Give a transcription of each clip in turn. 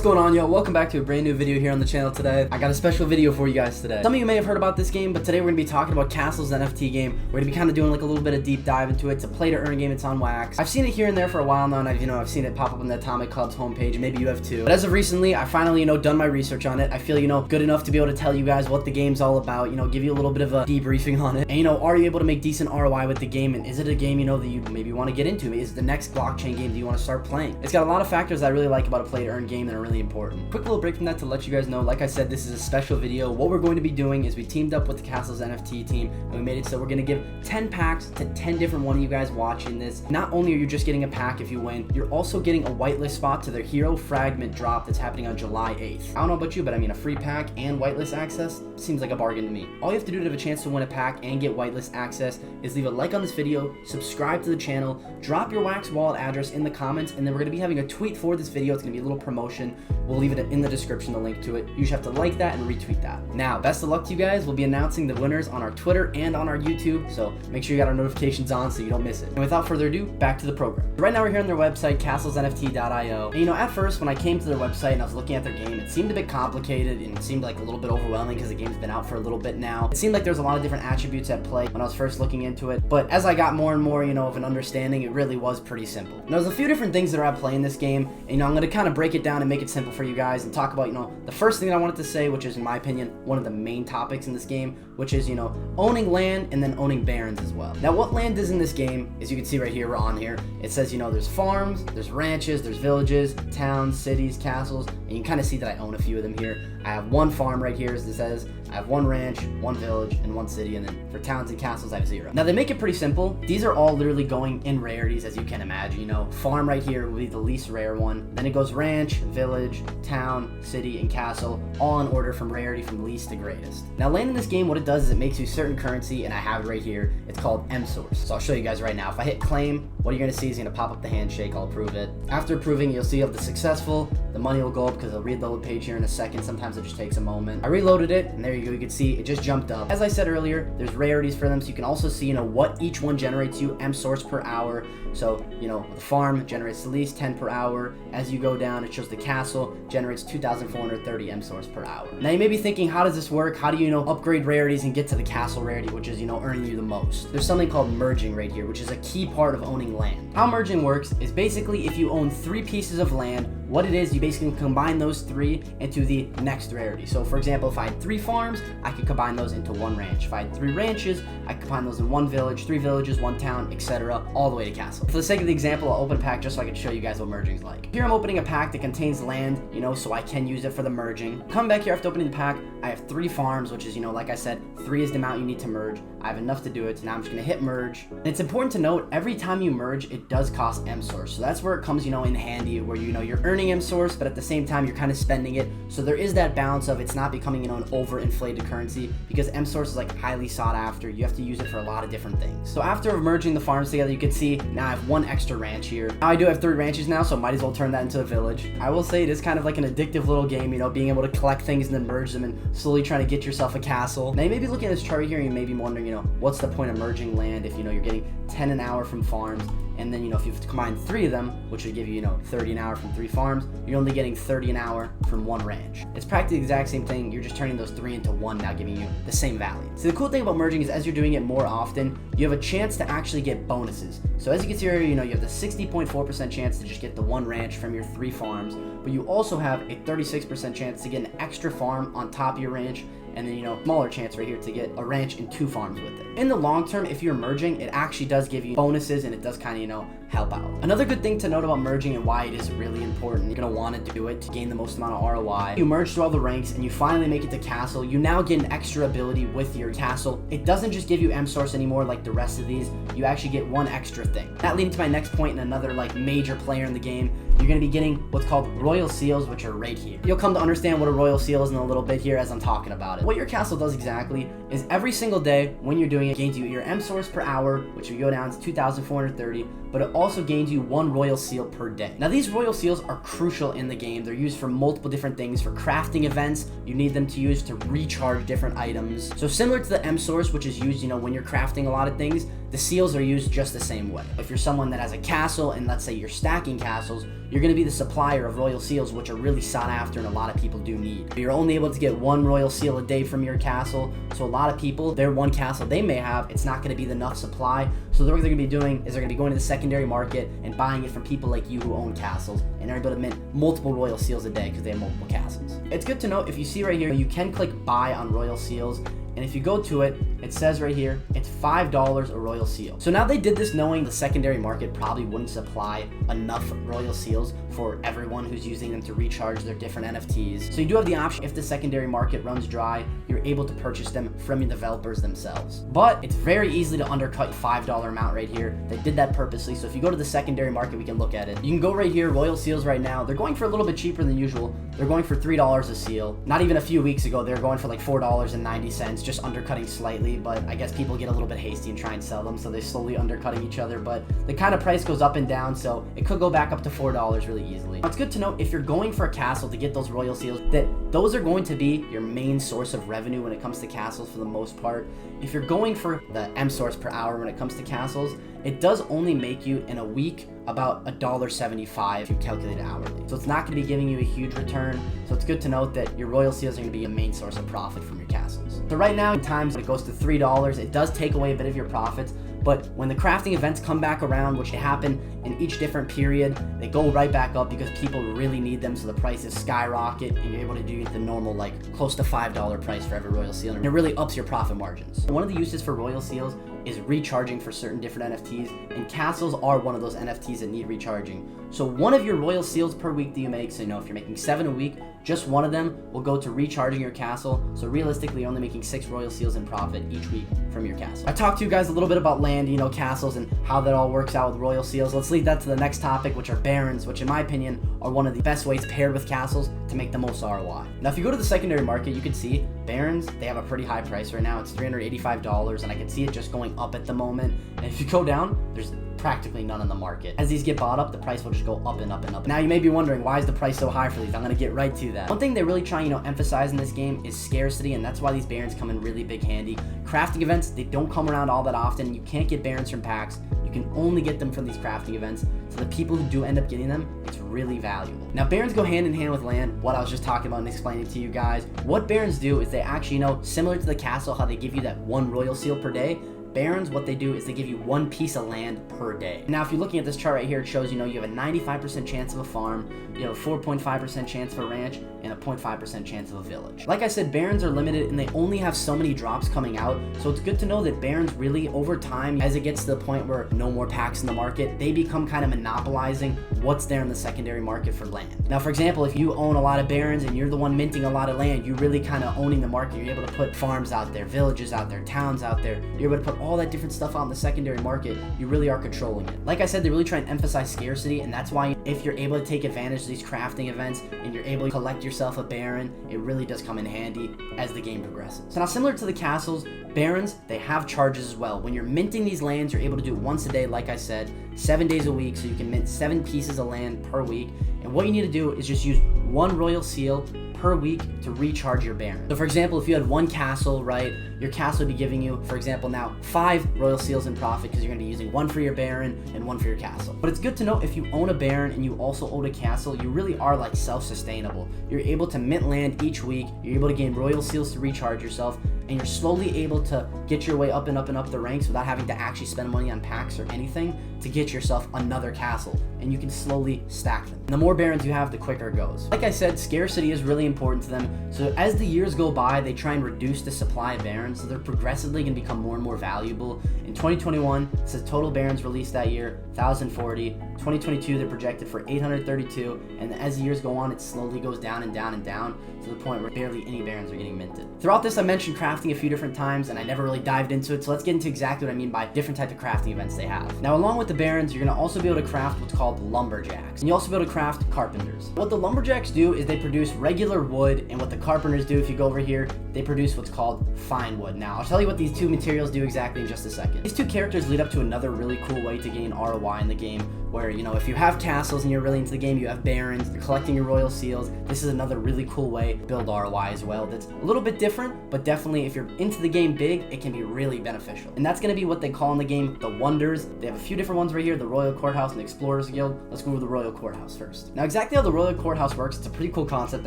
going on, yo? Welcome back to a brand new video here on the channel today. I got a special video for you guys today. Some of you may have heard about this game, but today we're going to be talking about Castles the NFT game. We're going to be kind of doing like a little bit of deep dive into it. It's a play to earn game. It's on WAX. I've seen it here and there for a while now, and I've seen it pop up on the Atomic Club's homepage, and maybe you have too. But as of recently, I finally, done my research on it. I feel, good enough to be able to tell you guys what the game's all about, give you a little bit of a debriefing on it. And, are you able to make decent ROI with the game? And is it a game, that you maybe want to get into? Is it the next blockchain game that you want to start playing? It's got a lot of factors that I really like about a play to earn game that are really important. Quick little break from that to let you guys know, like I said, this is a special video. What we're going to be doing is we teamed up with the Castles NFT team, and we made it so we're going to give 10 packs to 10 different one of you guys watching this. Not only are you just getting a pack if you win, you're also getting a whitelist spot to their hero fragment drop that's happening on July 8th. I don't know about you, but a free pack and whitelist access seems like a bargain to me. All you have to do to have a chance to win a pack and get whitelist access is leave a like on this video, subscribe to the channel, drop your WAX wallet address in the comments, and then we're going to be having a tweet for this video. It's going to be a little promotion. We'll leave it in the description, the link to it. You just have to like that and retweet that. Now, best of luck to you guys. We'll be announcing the winners on our Twitter and on our YouTube, so make sure you got our notifications on so you don't miss it. And without further ado, back to the program. Right now we're here on their website, castlesnft.io. And at first when I came to their website and I was looking at their game, it seemed a bit complicated and it seemed like a little bit overwhelming because the game's been out for a little bit now. It seemed like there's a lot of different attributes at play when I was first looking into it, but as I got more and more, of an understanding, it really was pretty simple. Now, there's a few different things that are at play in this game, and I'm going to kind of break it down and make it simple for you guys and talk about, the first thing that I wanted to say, which is, in my opinion, one of the main topics in this game, which is, owning land and then owning barons as well. Now, what land is in this game, as you can see right here, we're on here, it says, there's farms, there's ranches, there's villages, towns, cities, castles, and you can kind of see that I own a few of them here. I have one farm right here, as it says. I have one ranch, one village, and one city, and then for towns and castles, I have 0. Now, they make it pretty simple. These are all literally going in rarities, as you can imagine. Farm right here will be the least rare one. Then it goes ranch, village, town, city, and castle, all in order from rarity from least to greatest. Now, land in this game, what it does is it makes you certain currency, and I have it right here. It's called M source. So I'll show you guys right now. If I hit claim, what you're going to see is going to pop up the handshake. I'll approve it. After approving, you'll see you have the successful. The money will go up because I'll reload the page here in a second. Sometimes it just takes a moment. I reloaded it, and there you go. You can see it just jumped up. As I said earlier, there's rarities for them, so you can also see, what each one generates you M source per hour. So, the farm generates at least 10 per hour. As you go down, it shows the castle generates 2,430 M source per hour. Now, you may be thinking, how does this work? How do you, upgrade rarities and get to the castle rarity, which is, earning you the most? There's something called merging right here, which is a key part of owning land. How merging works is basically if you own 3 pieces of land, what it is, you basically combine those 3 into the next rarity. So, for example, if I had 3 farms, I could combine those into 1 ranch. If I had 3 ranches, I could combine those in 1 village, 3 villages, 1 town, etc., all the way to castle. For the sake of the example, I'll open a pack just so I can show you guys what merging's like. Here I'm opening a pack that contains land, so I can use it for the merging. Come back here after opening the pack, I have 3 farms, which is, like I said, 3 is the amount you need to merge. I have enough to do it, so now I'm just going to hit merge. And it's important to note, every time you merge, it does cost M source. So that's where it comes, in handy, where, you're earning M source, but at the same time, you're kind of spending it. So there is that balance of it's not becoming, an overinflated currency, because M source is like highly sought after. You have to use it for a lot of different things. So after merging the farms together, you can see now I have 1 extra ranch here. Now I do have 3 ranches now, so might as well turn that into a village. I will say it is kind of like an addictive little game, being able to collect things and then merge them and slowly trying to get yourself a castle. Now you may be looking at this chart here and you may be wondering, what's the point of merging land if, you're getting 10 an hour from farms, and then, if you have to combine 3 of them, which would give you, 30 an hour from 3 farms, you're only getting 30 an hour from 1 ranch. It's practically the exact same thing. You're just turning those 3 into 1, now giving you the same value. So the cool thing about merging is as you're doing it more often, you have a chance to actually get bonuses. So as you can see here, you have the 60.4% chance to just get the 1 ranch from your 3 farms, but you also have a 36% chance to get an extra farm on top of your ranch, and then, smaller chance right here to get a ranch and 2 farms with it. In the long term, if you're merging, it actually does give you bonuses and it does kind of, help out. Another good thing to note about merging and why it is really important, you're going to want to do it to gain the most amount of ROI. You merge through all the ranks and you finally make it to castle. You now get an extra ability with your castle. It doesn't just give you M source anymore like the rest of these. You actually get 1 extra thing. That leads to my next point and another major player in the game. You're going to be getting what's called royal seals, which are right here. You'll come to understand what a royal seal is in a little bit here as I'm talking about it. What your castle does exactly is every single day when you're doing it, gains you your M source per hour, which will go down to 2,430, but it also gains you 1 royal seal per day. Now these royal seals are crucial in the game. They're used for multiple different things. For crafting events, you need them to use to recharge different items. So similar to the M source, which is used, when you're crafting a lot of things, the seals are used just the same way. If you're someone that has a castle and let's say you're stacking castles, you're going to be the supplier of royal seals, which are really sought after and a lot of people do need. You're only able to get one royal seal a day from your castle, so a lot of people, their one castle they may have, it's not going to be enough supply. So what they're going to be doing is they're going to be going to the secondary market and buying it from people like you who own castles, and are able to mint multiple royal seals a day because they have multiple castles. It's good to know, if you see right here, you can click buy on royal seals, and if you go to it, it says right here, it's $5 a royal seal. So now they did this knowing the secondary market probably wouldn't supply enough royal seals for everyone who's using them to recharge their different NFTs. So you do have the option, if the secondary market runs dry, you're able to purchase them from your developers themselves. But it's very easy to undercut the $5 amount right here. They did that purposely. So if you go to the secondary market, we can look at it. You can go right here, royal seals right now. They're going for a little bit cheaper than usual. They're going for $3 a seal. Not even a few weeks ago, they were going for like $4.90, just undercutting slightly, but I guess people get a little bit hasty and try and sell them, so they're slowly undercutting each other. But the kind of price goes up and down, so it could go back up to $4 really easily. Now, it's good to know, if you're going for a castle to get those royal seals, that those are going to be your main source of revenue when it comes to castles for the most part. If you're going for the M source per hour when it comes to castles, it does only make you in a week about $1.75 if you calculate it hourly. So it's not going to be giving you a huge return. So it's good to note that your royal seals are going to be a main source of profit from your castles. So right now, in times when it goes to $3, it does take away a bit of your profits. But when the crafting events come back around, which happen in each different period, they go right back up because people really need them, so the prices skyrocket, and you're able to do the normal, like, close to $5 price for every royal seal, and it really ups your profit margins. One of the uses for royal seals is recharging for certain different NFTs, and castles are one of those NFTs that need recharging. So one of your royal seals per week that you make, so you know, if you're making 7 a week, just one of them will go to recharging your castle. So realistically, you're only making 6 royal seals in profit each week from your castle. I talked to you guys a little bit about land, you know, castles, and how that all works out with royal seals. Let's leave that to the next topic, which are barons, which in my opinion are one of the best ways paired with castles to make the most ROI. Now, if you go to the secondary market, you can see barons, they have a pretty high price right now. It's $385, and I can see it just going up at the moment. And if you go down, there's practically none on the market. As these get bought up, the price will just go up and up and up. Now you may be wondering, why is the price so high for these? I'm gonna get right to that. One thing they really try, emphasize in this game is scarcity, and that's why these barons come in really big handy. Crafting events, they don't come around all that often. You can't get barons from packs. You can only get them from these crafting events. So the people who do end up getting them, it's really valuable. Now, barons go hand in hand with land, what I was just talking about and explaining to you guys. What barons do is they actually, similar to the castle, how they give you that 1 royal seal per day, barons, what they do is they give you 1 piece of land per day. Now, if you're looking at this chart right here, it shows, you have a 95% chance of a farm, you have a 4.5% chance of a ranch, and a 0.5% chance of a village. Like I said, barons are limited and they only have so many drops coming out. So it's good to know that barons really, over time, as it gets to the point where no more packs in the market, they become kind of monopolizing what's there in the secondary market for land. Now, for example, if you own a lot of barons and you're the one minting a lot of land, you're really kind of owning the market. You're able to put farms out there, villages out there, towns out there. You're able to put all that different stuff out in the secondary market. You really are controlling it. Like I said, they really try and emphasize scarcity, and that's why if you're able to take advantage of these crafting events and you're able to collect yourself a baron, it really does come in handy as the game progresses. So now, similar to the castles, barons, they have charges as well. When you're minting these lands, you're able to do it once a day, like I said, 7 days a week, so you can mint 7 pieces of land per week. And what you need to do is just use 1 royal seal per week to recharge your baron. So for example, if you had 1 castle, right, your castle would be giving you, for example, now 5 royal seals in profit because you're going to be using 1 for your baron and 1 for your castle. But it's good to know, if you own a baron and you also own a castle, you really are like self-sustainable. You're able to mint land each week, you're able to gain royal seals to recharge yourself, and you're slowly able to get your way up and up and up the ranks without having to actually spend money on packs or anything to get yourself another castle, and you can slowly stack them. And the more barons you have, the quicker it goes. Like I said, scarcity is really important to them, so as the years go by, they try and reduce the supply of barons, so they're progressively going to become more and more valuable. In 2021, it says total barons released that year, 1,040. 2022, they're projected for 832, and as the years go on, it slowly goes down and down and down to the point where barely any barons are getting minted. Throughout this, I mentioned crafting a few different times, and I never really dived into it, so let's get into exactly what I mean by different types of crafting events they have. Now, along with the barons, you're going to also be able to craft what's called lumberjacks, and you also be able to craft carpenters. What the lumberjacks do is they produce regular wood, and what the carpenters do, if you go over here, they produce what's called fine wood. Now, I'll tell you what these 2 materials do exactly in just a second. These 2 characters lead up to another really cool way to gain ROI in the game, where, you know, if you have castles and you're really into the game, you have barons, you're collecting your royal seals, this is another really cool way to build ROI as well. That's a little bit different, but definitely if you're into the game big, it can be really beneficial. And that's going to be what they call in the game the wonders. They have a few different ones right here, the Royal Courthouse and the Explorers Guild. Let's go over the Royal Courthouse first. Now, exactly how the Royal Courthouse works, it's a pretty cool concept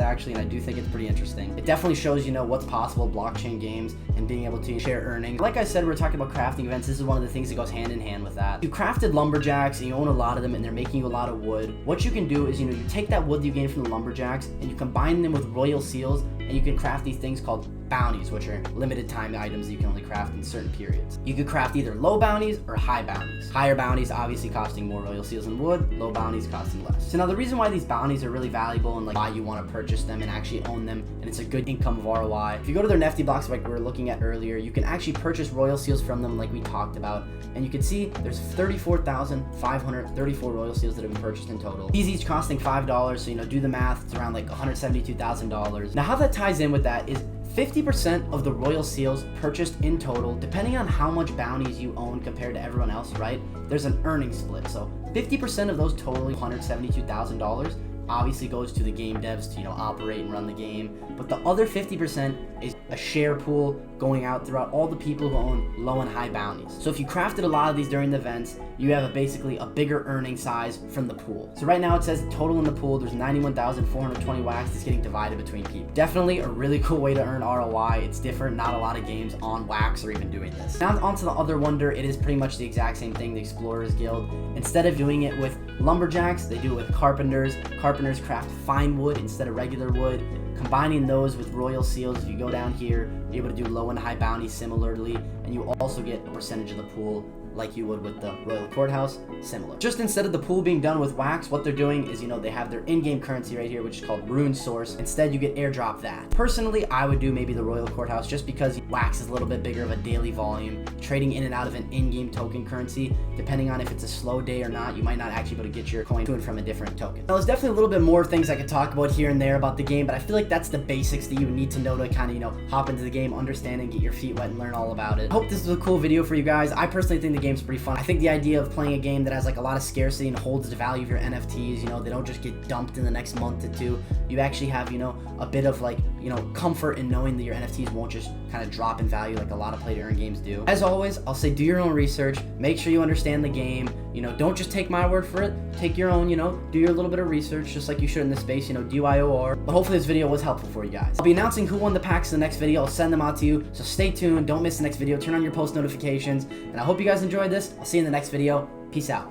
actually, and I do think it's pretty interesting. It definitely shows, you know, what's possible, blockchain games, and being able to share earnings. Like I said, we're talking about crafting events. This is one of the things that goes hand in hand with that. You crafted lumberjacks and you own a lot of them and they're making you a lot of wood. What you can do is, you know, you take that wood that you gain from the lumberjacks and you combine them with royal seals, and you can craft these things called bounties, which are limited time items that you can only craft in certain periods. You could craft either low bounties or high bounties. Higher bounties obviously costing more royal seals and wood, low bounties costing less. So now the reason why these bounties are really valuable and like why you want to purchase them and actually own them, and it's a good income of ROI. If you go to their NFT blocks like we were looking at earlier, you can actually purchase royal seals from them like we talked about, and you can see there's 34,534 royal seals that have been purchased in total. These each costing $5, so you know, do the math, it's around like $172,000. Now how that ties in with that is 50% of the royal seals purchased in total, depending on how much bounties you own compared to everyone else, right? There's an earnings split. So 50% of those totaling $172,000 obviously goes to the game devs to, you know, operate and run the game. But the other 50% is a share pool going out throughout all the people who own low and high bounties. So if you crafted a lot of these during the events, you have basically a bigger earning size from the pool. So right now it says total in the pool, there's 91,420 wax that's getting divided between people. Definitely a really cool way to earn ROI. It's different, not a lot of games on wax are even doing this. Now onto the other wonder, it is pretty much the exact same thing, the Explorers Guild. Instead of doing it with lumberjacks, they do it with carpenters. Carpenters craft fine wood instead of regular wood. Combining those with royal seals, if you go down here, you're able to do low and high bounties similarly, and you also get a percentage of the pool like you would with the Royal Courthouse, similar. Just instead of the pool being done with wax, what they're doing is, you know, they have their in-game currency right here, which is called Rune Source. Instead, you get airdrop that. Personally, I would do maybe the Royal Courthouse just because wax is a little bit bigger of a daily volume. Trading in and out of an in-game token currency, depending on if it's a slow day or not, you might not actually be able to get your coin to and from a different token. Now, there's definitely a little bit more things I could talk about here and there about the game, but I feel like that's the basics that you need to know to kind of, you know, hop into the game, understand and get your feet wet and learn all about it. I hope this was a cool video for you guys. I personally think the game's pretty fun. I think the idea of playing a game that has like a lot of scarcity and holds the value of your NFTs, you know, they don't just get dumped in the next month or two. You actually have, you know, a bit of like, you know, comfort in knowing that your NFTs won't just kind of drop in value like a lot of play to earn games do. As always, I'll say do your own research, make sure you understand the game, you know, don't just take my word for it, take your own, you know, do your little bit of research just like you should in this space, you know, DYOR. But hopefully this video was helpful for you guys. I'll be announcing who won the packs in the next video. I'll send them out to you, so stay tuned, don't miss the next video, turn on your post notifications, and I hope you guys enjoyed this. I'll see you in the next video. Peace out.